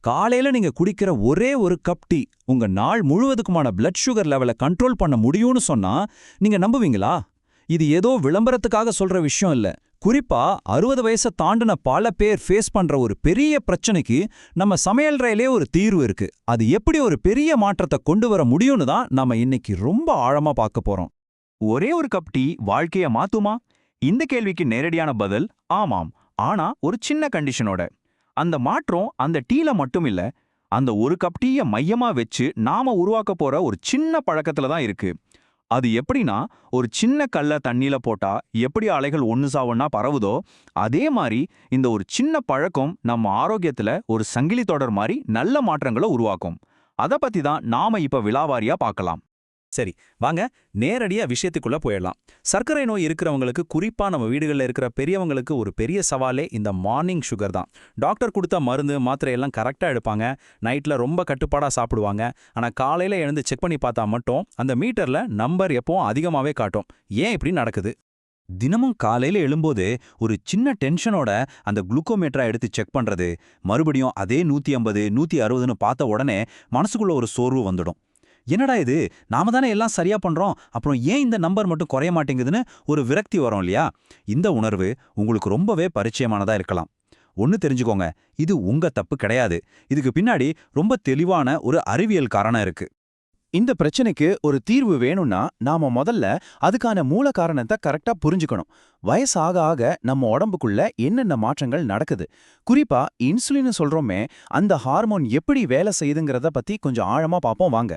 காலையில நீங்க குடிக்கிற ஒரே ஒரு கப் டீ உங்க நாள் முழுவதுக்குமான பிளட் சுகர் லெவலை கண்ட்ரோல் பண்ண முடியும்னு சொன்னா நீங்க நம்புவீங்களா? இது ஏதோ விளம்பரத்துக்காக சொல்ற விஷயம் இல்ல. குறிப்பா 60 வயசை தாண்டின பல பேர் ஃபேஸ் பண்ற ஒரு பெரிய பிரச்சனைக்கு நம்ம சமையல்றையிலே ஒரு தீர்வு இருக்கு. அது எப்படி ஒரு பெரிய மாற்றத்தை கொண்டு வர முடியும்னு தான் நாம இன்னைக்கு ரொம்ப ஆழமா பார்க்க போறோம். ஒரே ஒரு கப் டீ வாழ்க்கைய மாத்துமா? இந்த கேள்விக்கு நேரடியான பதில் ஆமாம். ஆனா ஒரு சின்ன கண்டிஷனோட. அந்த மாற்றம் அந்த டீல மட்டும் இல்ல, அந்த ஒரு கப் டீய மையமா வச்சு நாம உருவாக்க போற ஒரு சின்ன பழக்கத்துல தான் இருக்கு. அது எப்படின்னா, ஒரு சின்ன கல்ல தண்ணியில போட்டா எப்படி அலைகள் ஒன்னு சாவன்னா பரவுதோ, அதே மாதிரி இந்த ஒரு சின்ன பழக்கம் நம்ம ஆரோக்கியத்துல ஒரு சங்கிலி தொடர் மாதிரி நல்ல மாற்றங்களை உருவாக்கும். அத பத்தி தான் நாம இப்ப விலாவாரியா பார்க்கலாம். சரி, வாங்க நேரடியா விஷயத்துக்குள்ள போயிடலாம். சர்க்கரை நோய் இருக்கிறவங்களுக்கு, குறிப்பா நம்ம வீடுகளில் இருக்கிற பெரியவங்களுக்கு ஒரு பெரிய சவாலே இந்த மார்னிங் சுகர் தான். டாக்டர் கொடுத்த மருந்து மாத்திரையெல்லாம் கரெக்டாக எடுப்பாங்க, நைட்டில் ரொம்ப கட்டுப்பாடாக சாப்பிடுவாங்க. ஆனால் காலையில் எழுந்து செக் பண்ணி பார்த்தா மட்டும் அந்த மீட்டரில் நம்பர் எப்பவும் அதிகமாகவே காட்டும். ஏன் இப்படி நடக்குது? தினமும் காலையில எழும்போது ஒரு சின்ன டென்ஷனோட அந்த குளுக்கோமீட்டரை எடுத்து செக் பண்றது, மறுபடியும் அதே 150 160ன்னு பார்த்த உடனே மனசுக்குள்ள ஒரு சோர்வு வந்துடும். என்னடா இது, நாம தானே எல்லாம் சரியா பண்றோம், அப்புறம் ஏன் இந்த நம்பர் மட்டும் குறைய மாட்டேங்குதுன்னு ஒரு விரக்தி வரும் இல்லையா? இந்த உணர்வு உங்களுக்கு ரொம்பவே பரிச்சயமானதா இருக்கலாம். ஒன்னு தெரிஞ்சுக்கோங்க, இது உங்க தப்பு கிடையாது. இதுக்கு பின்னாடி ரொம்ப தெளிவான ஒரு அறிவியல் காரணம் இருக்கு. இந்த பிரச்சனைக்கு ஒரு தீர்வு வேணும்னா நாம முதல்ல அதுக்கான மூல காரணத்தை கரெக்டா புரிஞ்சுக்கணும். வயசு ஆக ஆக நம்ம உடம்புக்குள்ள என்னென்ன மாற்றங்கள் நடக்குது, குறிப்பா இன்சுலின் சொல்றோமே, அந்த ஹார்மோன் எப்படி வேலை செய்யுதுங்கிறத பத்தி கொஞ்சம் ஆழமா பார்ப்போம் வாங்க.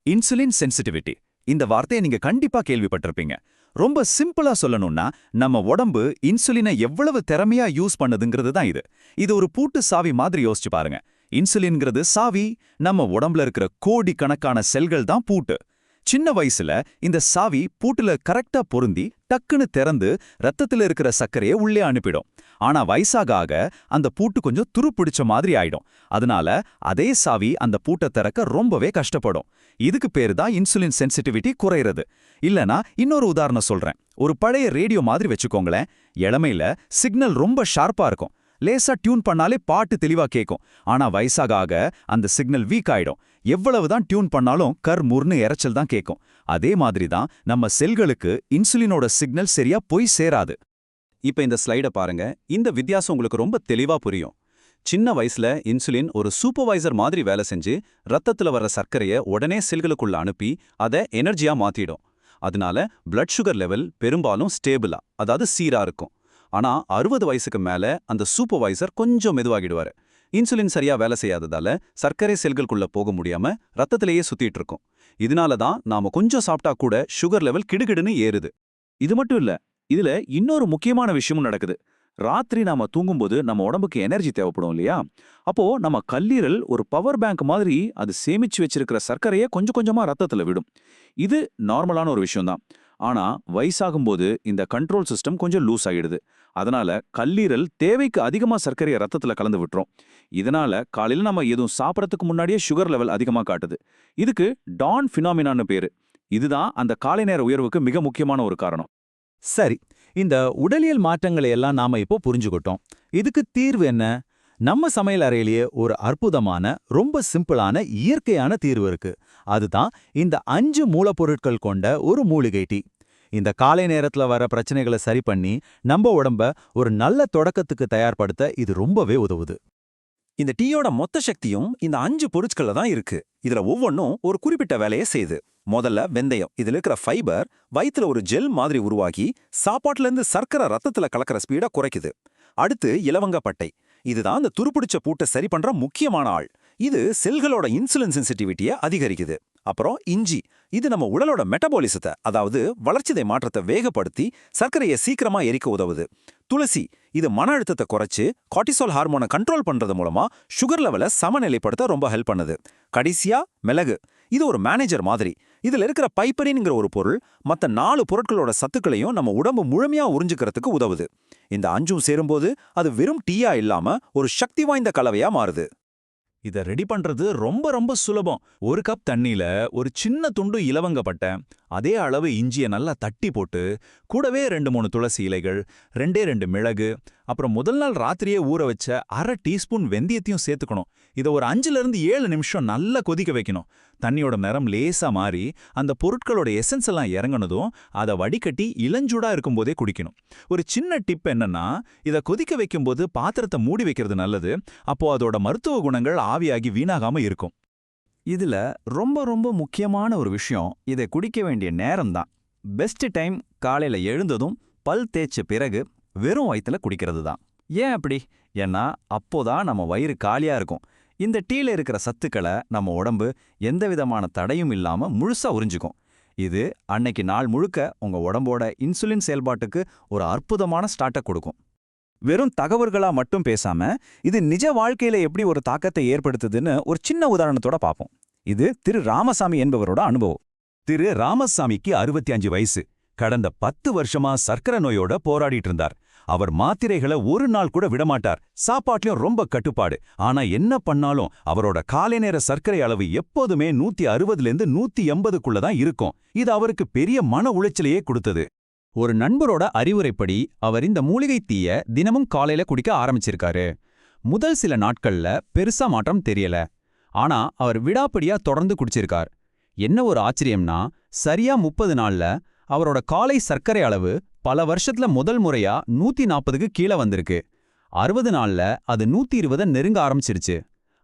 இன்சுலின் சென்சிட்டிவிட்டி, இந்த வார்த்தையை நீங்க கண்டிப்பா கேள்விப்பட்டிருப்பீங்க. ரொம்ப சிம்பிளா சொல்லணும்னா, நம்ம உடம்பு இன்சுலினை எவ்வளவு திறமையா யூஸ் பண்ணுதுங்கிறது தான் இது. இது ஒரு பூட்டு சாவி மாதிரி யோசிச்சு பாருங்க. இன்சுலின்ங்கிறது சாவி, நம்ம உடம்புல இருக்கிற கோடிக்கணக்கான செல்கள் தான் பூட்டு. சின்ன வயசுல இந்த சாவி பூட்டுல கரெக்டா பொருந்தி டக்குன்னு திறந்து ரத்தத்துல இருக்கிற சர்க்கரையை உள்ளே அனுப்பிடும். ஆனா வயசாக ஆக அந்த பூட்டு கொஞ்சம் துருப்பிடிச்ச மாதிரி ஆயிடும். அதனால அதே சாவி அந்த பூட்டை திறக்க ரொம்பவே கஷ்டப்படும். இதுக்கு பேரு தான் இன்சுலின் சென்சிட்டிவிட்டி குறையிறது. இல்லனா இன்னொரு உதாரணம் சொல்றேன். ஒரு பழைய ரேடியோ மாதிரி வச்சுக்கோங்களேன். இளமையில சிக்னல் ரொம்ப ஷார்ப்பா இருக்கும், லேசா டியூன் பண்ணாலே பாட்டு தெளிவா கேட்கும். ஆனா வயசாக ஆக அந்த சிக்னல் வீக் ஆயிடும். எவ்வளவுதான் டியூன் பண்ணாலும் கர்முர்னு இரைச்சல் தான் கேட்கும். அதே மாதிரி தான் நம்ம செல்களுக்கு இன்சுலினோட சிக்னல் சரியா போய் சேராது. இப்ப இந்த ஸ்லைட பாருங்க. இந்த வித்தியாசம் உங்களுக்கு ரொம்ப தெளிவா புரியும். சின்ன வயசுல இன்சுலின் ஒரு சூப்பர்வைசர் மாதிரி வேலை செஞ்சு ரத்தத்துல வர்ற சர்க்கரையை உடனே செல்களுக்குள்ள அனுப்பி அதை எனர்ஜியா மாத்திடும். அதனால பிளட் சுகர் லெவல் பெரும்பாலும் ஸ்டேபிளா, அதாவது சீரா இருக்கும். ஆனா 60 வயசுக்கு மேல அந்த சூப்பர்வைசர் கொஞ்சம் மெதுவாகிடுவாரு. இன்சுலின் சரியா வேலை செய்யாததால சர்க்கரை செல்களுக்குள்ள போக முடியாம ரத்தத்திலேயே சுத்திட்டு இருக்கும். இதனால தான் நாம கொஞ்சம் சாப்பிட்டா கூட சுகர் லெவல் கிடுகிடுன்னு ஏறுது. இது மட்டும் இல்ல, இதுல இன்னொரு முக்கியமான விஷயமும் நடக்குது. ராத்திரி நாம தூங்கும்போது நம்ம உடம்புக்கு எனர்ஜி தேவைப்படும் இல்லையா? அப்போ நம்ம கல்லீரல் ஒரு பவர் பேங்க் மாதிரி அது சேமிச்சு வச்சிருக்கிற சர்க்கரையை கொஞ்சம் கொஞ்சமா ரத்தத்துல விடும். இது நார்மலான ஒரு விஷயம்தான். ஆனா வயசாகும்போது இந்த கண்ட்ரோல் சிஸ்டம் கொஞ்சம் லூஸ் ஆகிடுது. அதனால கல்லீரல் தேவைக்கு அதிகமா சர்க்கரையை ரத்தத்துல கலந்து விட்டுரும். இதனால காலையில நம்ம எதுவும் சாப்பிடறதுக்கு முன்னாடியே சுகர் லெவல் அதிகமா காட்டுது. இதுக்கு டான் ஃபினாமினான்னு பேரு. இதுதான் அந்த காலை நேர உயர்வுக்கு மிக முக்கியமான ஒரு காரணம். சரி, இந்த உடலியல் மாற்றங்களை எல்லாம் நாம இப்போ புரிஞ்சுக்கிட்டோம். இதுக்கு தீர்வு என்ன? நம்ம சமையல் அறையிலேயே ஒரு அற்புதமான, ரொம்ப சிம்பிளான, இயற்கையான தீர்வு இருக்கு. அதுதான் இந்த 5 மூலப்பொருட்கள் கொண்ட ஒரு மூலிகை டீ. இந்த காலை நேரத்துல வர பிரச்சனைகளை சரி பண்ணி நம்ம உடம்ப ஒரு நல்ல தொடக்கத்துக்கு தயார்படுத்த இது ரொம்பவே உதவுது. இந்த டீயோட மொத்த சக்தியும் இந்த 5 பொருட்கள்ல தான் இருக்கு. இதுல ஒவ்வொன்றும் ஒரு குறிப்பிட்ட வேலையை செய்யுது. முதல்ல வெந்தயம். இதுல இருக்கிற ஃபைபர் வயித்துல ஒரு ஜெல் மாதிரி உருவாக்கி சாப்பாட்டுல இருந்து சர்க்கரை ரத்தத்துல கலக்கிற ஸ்பீடை குறைக்குது. அடுத்து இலவங்கப்பட்டை. இதுதான் அந்த துருப்பிடிச்ச பூட்டை சரி பண்ற முக்கியமான ஆள். இது செல்களோட இன்சுலின் சென்சிட்டிவிட்டியை அதிகரிக்குது. அப்புறம் இஞ்சி. இது நம்ம உடலோட மெட்டபாலிசத்தை, அதாவது வளர்ச்சிதை மாற்றத்தை வேகப்படுத்தி சர்க்கரையை சீக்கிரமா எரிக்க உதவுது. துளசி. இது மன அழுத்தத்தை குறைச்சு கார்டிசால் ஹார்மோனை கண்ட்ரோல் பண்றது மூலமா சுகர் லெவலை சமநிலைப்படுத்த ரொம்ப ஹெல்ப் பண்ணுது. கடைசியா மிளகு. இது ஒரு மேனேஜர் மாதிரி. இதுல இருக்கிற பைப்பரின்ங்கிற ஒரு பொருள் மற்ற 4 பொருட்களோட சத்துக்களையும் நம்ம உடம்பு முழுமையா உறிஞ்சுக்கிறதுக்கு உதவுது. இந்த 5ம் சேரும்போது அது வெறும் டீயா இல்லாம ஒரு சக்தி வாய்ந்த கலவையா மாறுது. இத ரெடி பண்றது ரொம்ப ரொம்ப சுலபம். ஒரு கப் தண்ணியில ஒரு சின்ன துண்டு இலவங்க பட்டை, அதே அளவு இஞ்சிய நல்லா தட்டி போட்டு, கூடவே 2-3 துளசி இலைகள், 2 மிளகு, அப்புறம் முதல் நாள் ராத்திரியே ஊற வச்ச 1/2 டீஸ்பூன் வெந்தயத்தையும் சேர்த்துக்கணும். இதை ஒரு 5லிருந்து 7 நிமிஷம் நல்லா கொதிக்க வைக்கணும். தண்ணியோட நிறம் லேசா மாறி அந்த பொருட்களோட எசன்ஸ் எல்லாம் இறங்குனதும் அதை வடிகட்டி இளஞ்சூடா இருக்கும்போதே குடிக்கணும். ஒரு சின்ன டிப் என்னன்னா, இதை கொதிக்க வைக்கும்போது பாத்திரத்தை மூடி வைக்கிறது நல்லது. அப்போ அதோட மருத்துவ குணங்கள் ஆவியாகி வீணாகாம இருக்கும். இதுல ரொம்ப ரொம்ப முக்கியமான ஒரு விஷயம், இதை குடிக்க வேண்டிய நேரம் தான். பெஸ்ட் டைம் காலையில எழுந்ததும் பல் தேய்ச்ச பிறகு வெறும் வயித்துல குடிக்கிறது தான். ஏன் அப்படி? ஏன்னா அப்போதான் நம்ம வயிறு காலியா இருக்கும். இந்த டீல இருக்கிற சத்துக்களை நம்ம உடம்பு எந்த விதமான தடையும் இல்லாம முழுசா உறிஞ்சிக்கும். இது அன்னைக்கு நாள் முழுக்க உங்க உடம்போட இன்சுலின் செயல்பாட்டுக்கு ஒரு அற்புதமான ஸ்டார்ட்டை கொடுக்கும். வெறும் தகவல்களா மட்டும் பேசாம, இது நிஜ வாழ்க்கையில எப்படி ஒரு தாக்கத்தை ஏற்படுத்துதுன்னு ஒரு சின்ன உதாரணத்தோட பார்ப்போம். இது திரு ராமசாமி என்பவரோட அனுபவம். திரு ராமசாமிக்கு 65 வயசு. கடந்த 10 வருஷமா சர்க்கரை நோயோட போராடிட்டு இருந்தார். அவர் மாத்திரைகளை ஒரு நாள் கூட விடமாட்டார். சாப்பாட்லயும் ரொம்ப கட்டுப்பாடு. ஆனா என்ன பண்ணாலும் அவரோட காலை நேர சர்க்கரை அளவு எப்போதுமே 160லேருந்து 180க்குள்ள தான் இருக்கும். இது அவருக்கு பெரிய மன உளைச்சலையே கொடுத்தது. ஒரு நண்பரோட அறிவுரைப்படி அவர் இந்த மூலிகை டீய தினமும் காலையில குடிக்க ஆரம்பிச்சிருக்காரு. முதல் சில நாட்கள்ல பெருசா மாற்றம் தெரியல. ஆனா அவர் விடாப்பிடியா தொடர்ந்து குடிச்சிருக்கார். என்ன ஒரு ஆச்சரியம்னா, சரியா 30 நாள்ல அவரோட காலை சர்க்கரை அளவு பல வருஷத்துல முதல் முறையா 140க்கு கீழே வந்திருக்கு. 60 நாள்ல அது 120 நெருங்க ஆரம்பிச்சிருச்சு.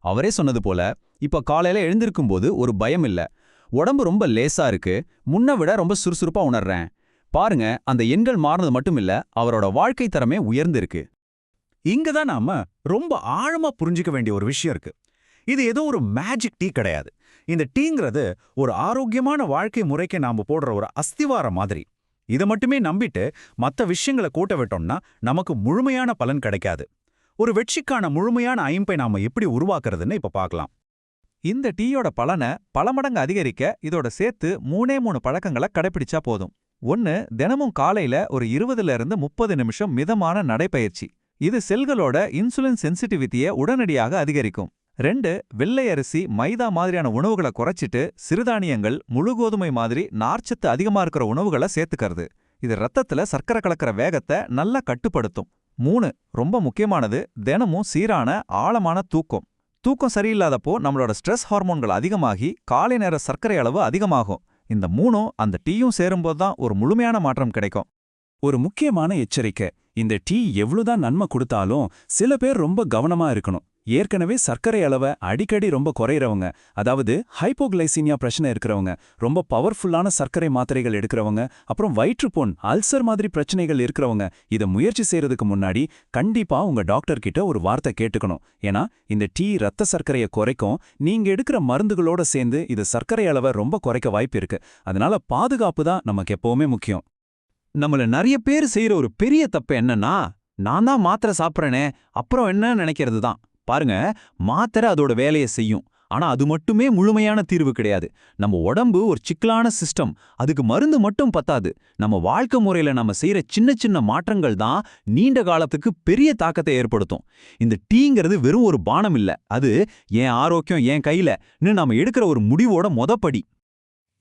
அவரே சொன்னது போல, இப்ப காலையில எழுந்திருக்கும்போது ஒரு பயம் இல்ல. உடம்பு ரொம்ப லேசா இருக்கு. முன்ன விட ரொம்ப சுறுசுறுப்பா உணர்றேன். பாருங்க, அந்த எண்கள் மாறினது மட்டும் இல்ல, அவரோட வாழ்க்கை தரமே உயர்ந்திருக்கு. இங்க தான் நாம ரொம்ப ஆழமா புரிஞ்சிக்க வேண்டிய ஒரு விஷயம் இருக்கு. இது ஏதோ ஒரு மேஜிக் டீ கிடையாது. இந்த டீங்கிறது ஒரு ஆரோக்கியமான வாழ்க்கை முறைக்கு நாம போடுற ஒரு அஸ்திவாரம் மாதிரி. இதை மட்டுமே நம்பிட்டு மற்ற விஷயங்களை கூட்ட விட்டோம்னா நமக்கு முழுமையான பலன் கிடைக்காது. ஒரு வெற்றிக்கான முழுமையான ஐம்பை நாம எப்படி உருவாக்குறதுன்னு இப்ப பார்க்கலாம். இந்த டீயோட பலனை பல மடங்கு அதிகரிக்க இதோட சேர்த்து 3 பழக்கங்களை கடைப்பிடிச்சா போதும். 1, தினமும் காலையில ஒரு 20லிருந்து 30 நிமிஷம் மிதமான நடைப்பயிற்சி. இது செல்களோட இன்சுலின் சென்சிட்டிவிட்டியை உடனடியாக அதிகரிக்கும். 2, வெள்ளை அரிசி, மைதா மாதிரியான உணவுகளை குறைச்சிட்டு சிறுதானியங்கள், முழு கோதுமை மாதிரி நார்ச்சத்து அதிகமா இருக்கிற உணவுகளை சேர்த்துக்கிறது. இது ரத்தத்துல சர்க்கரை கலக்கிற வேகத்தை நல்லா கட்டுப்படுத்தும். 3, ரொம்ப முக்கியமானது, தினமும் சீரான ஆழமான தூக்கம். தூக்கம் சரியில்லாதப்போ நம்மளோட ஸ்ட்ரெஸ் ஹார்மோன்கள் அதிகமாகி காலை நேர சர்க்கரை அளவு அதிகமாகும். இந்த 3ம் அந்த டீயும் சேரும்போது தான் ஒரு முழுமையான மாற்றம் கிடைக்கும். ஒரு முக்கியமான எச்சரிக்கை, இந்த டீ எவ்வளவுதான் நன்மை கொடுத்தாலும் சில பேர் ரொம்ப கவனமா இருக்கணும். ஏற்கனவே சர்க்கரை அளவை அடிக்கடி ரொம்ப குறையிறவங்க, அதாவது ஹைப்போகிளைசீமியா பிரச்சனை இருக்கிறவங்க, ரொம்ப பவர்ஃபுல்லான சர்க்கரை மாத்திரைகள் எடுக்கிறவங்க, அப்புறம் வயிற்றுப்புண், அல்சர் மாதிரி பிரச்சனைகள் இருக்கிறவங்க இதை முயற்சி செய்யறதுக்கு முன்னாடி கண்டிப்பா உங்க டாக்டர் கிட்ட ஒரு வார்த்தை கேட்டுக்கணும். ஏன்னா இந்த டீ ரத்த சர்க்கரையை குறைக்கும். நீங்க எடுக்கிற மருந்துகளோட சேர்ந்து இது சர்க்கரை அளவை ரொம்ப குறைக்க வாய்ப்பு இருக்கு. அதனால பாதுகாப்பு தான் நமக்கு எப்பவுமே முக்கியம். நம்மள நிறைய பேர் செய்யற ஒரு பெரிய தப்பு என்னன்னா, நான் தான் மாத்திரை சாப்பிட்றேனே அப்புறம் என்ன நினைக்கிறது தான். பாருங்க, மாத்திரை அதோட வேலையை செய்யும். ஆனா அது மட்டுமே முழுமையான தீர்வு கிடையாது. நம்ம உடம்பு ஒரு சிக்கலான சிஸ்டம். அதுக்கு மருந்து மட்டும் பத்தாது. நம்ம வாழ்க்கை முறையில நம்ம செய்யற சின்ன சின்ன மாற்றங்கள் தான் நீண்ட காலத்துக்கு பெரிய தாக்கத்தை ஏற்படுத்தும். இந்த டீங்கிறது வெறும் ஒரு பானம் இல்ல. அது என் ஆரோக்கியம் என் கையிலன்னு நாம எடுக்கிற ஒரு முடிவோட மொதப்படி.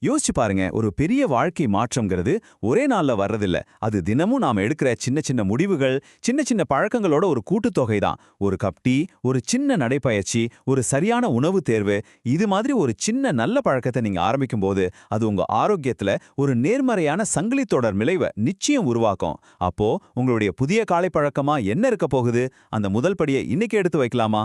யோசிச்சு பாருங்க, ஒரு பெரிய வாழ்க்கை மாற்றம்ங்கிறது ஒரே நாள்ல வர்றதில்ல. அது தினமும் நாம எடுக்கிற சின்ன சின்ன முடிவுகள், சின்ன சின்ன பழக்கங்களோட ஒரு கூட்டுத்தொகை தான். ஒரு கப் டீ, ஒரு சின்ன நடைப்பயிற்சி, ஒரு சரியான உணவு தேர்வு, இது மாதிரி ஒரு சின்ன நல்ல பழக்கத்தை நீங்க ஆரம்பிக்கும் போது அது உங்க ஆரோக்கியத்துல ஒரு நேர்மறையான சங்கிலி தொடர் விளைவை நிச்சயம் உருவாக்கும். அப்போ உங்களுடைய புதிய காலை பழக்கமா என்ன இருக்க போகுது? அந்த முதல் படியை இன்னைக்கு எடுத்து வைக்கலாமா?